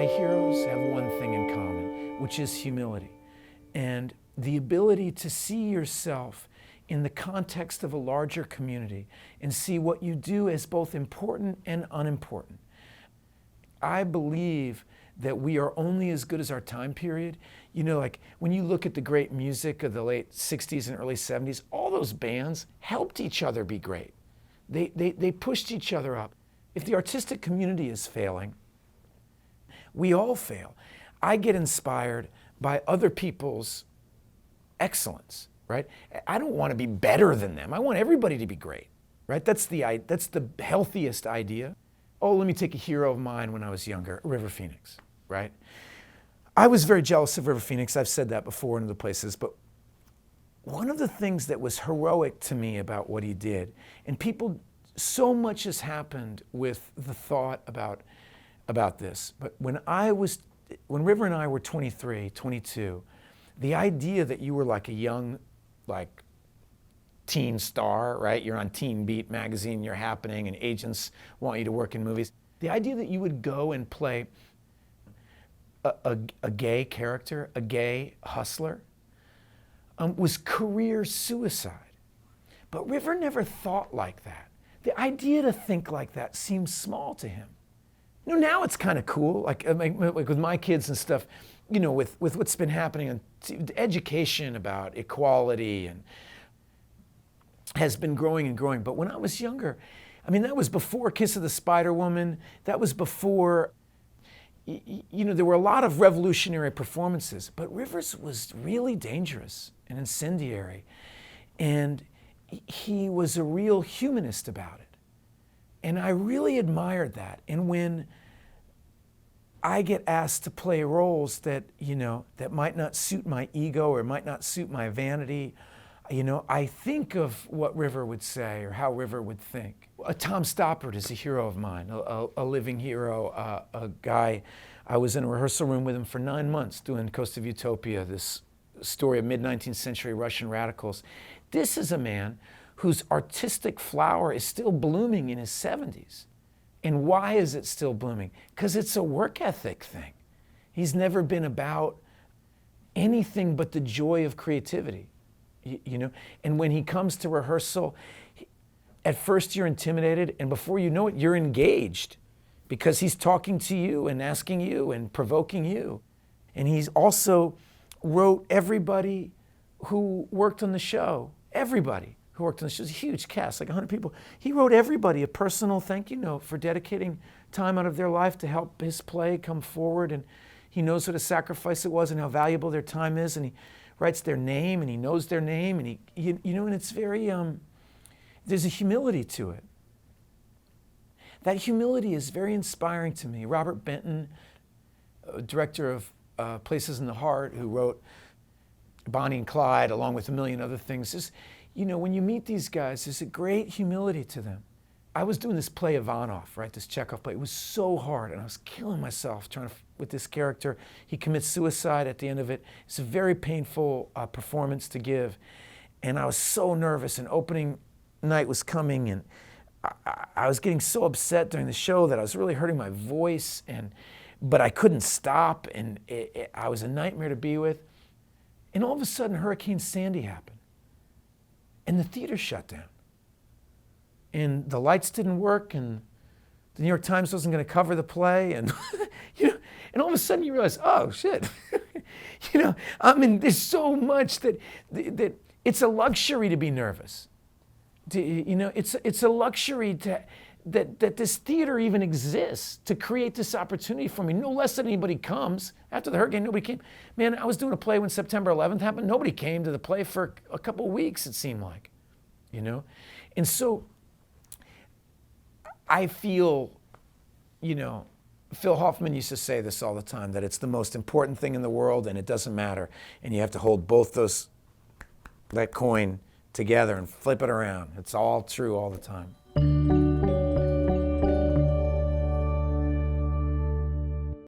my heroes have one thing in common, which is humility. And the ability to see yourself in the context of a larger community and see what you do as both important and unimportant. I believe that we are only as good as our time period. You know, like when you look at the great music of the late 60s and early 70s, all those bands helped each other be great. They pushed each other up. If the artistic community is failing, we all fail. I get inspired by other people's excellence, right? I don't want to be better than them. I want everybody to be great, right? That's the healthiest idea. Oh, let me take a hero of mine when I was younger, River Phoenix, right? I was very jealous of River Phoenix. I've said that before in other places, but one of the things that was heroic to me about what he did, and people, so much has happened with the thought about this, but when River and I were 23, 22, the idea that you were like a young, like, teen star, right? You're on Teen Beat magazine, you're happening, and agents want you to work in movies. The idea that you would go and play a gay character, a gay hustler, was career suicide. But River never thought like that. The idea to think like that seems small to him. You know, now it's kind of cool, like with my kids and stuff, you know, with what's been happening in education about equality and has been growing and growing. But when I was younger, I mean, that was before Kiss of the Spider Woman. That was before, you know, there were a lot of revolutionary performances, but Rivers was really dangerous and incendiary. And he was a real humanist about it. And I really admired that. And when I get asked to play roles that, you know, that might not suit my ego or might not suit my vanity, you know, I think of what River would say or how River would think. Tom Stoppard is a hero of mine, a living hero, a guy. I was in a rehearsal room with him for 9 months doing Coast of Utopia, this story of mid-19th century Russian radicals. This is a man whose artistic flower is still blooming in his 70s. And why is it still blooming? Because it's a work ethic thing. He's never been about anything but the joy of creativity, you know? And when he comes to rehearsal, at first you're intimidated, and before you know it, you're engaged because he's talking to you and asking you and provoking you. And he's also wrote everybody who worked on the show, everybody who worked on the show. It was a huge cast, like 100 people. He wrote everybody a personal thank you note for dedicating time out of their life to help his play come forward. And he knows what a sacrifice it was and how valuable their time is. And he writes their name and he knows their name. And you know, and it's very, there's a humility to it. That humility is very inspiring to me. Robert Benton, director of Places in the Heart, who wrote Bonnie and Clyde, along with a million other things. Just, you know, when you meet these guys, there's a great humility to them. I was doing this play Ivanov, right, this Chekhov play. It was so hard, and I was killing myself trying to, with this character. He commits suicide at the end of it. It's a very painful performance to give, and I was so nervous, and opening night was coming, and I was getting so upset during the show that I was really hurting my voice, but I couldn't stop, and I was a nightmare to be with. And all of a sudden, Hurricane Sandy happened. And the theater shut down. And the lights didn't work, and the New York Times wasn't going to cover the play, and you know, and all of a sudden you realize, oh shit, you know, I mean, there's so much that it's a luxury to be nervous. You know, it's a luxury that this theater even exists to create this opportunity for me. No less than anybody comes. After the hurricane, nobody came. Man, I was doing a play when September 11th happened. Nobody came to the play for a couple of weeks, it seemed like, you know? And so I feel, you know, Phil Hoffman used to say this all the time, that it's the most important thing in the world and it doesn't matter. And you have to hold both that coin together and flip it around. It's all true all the time.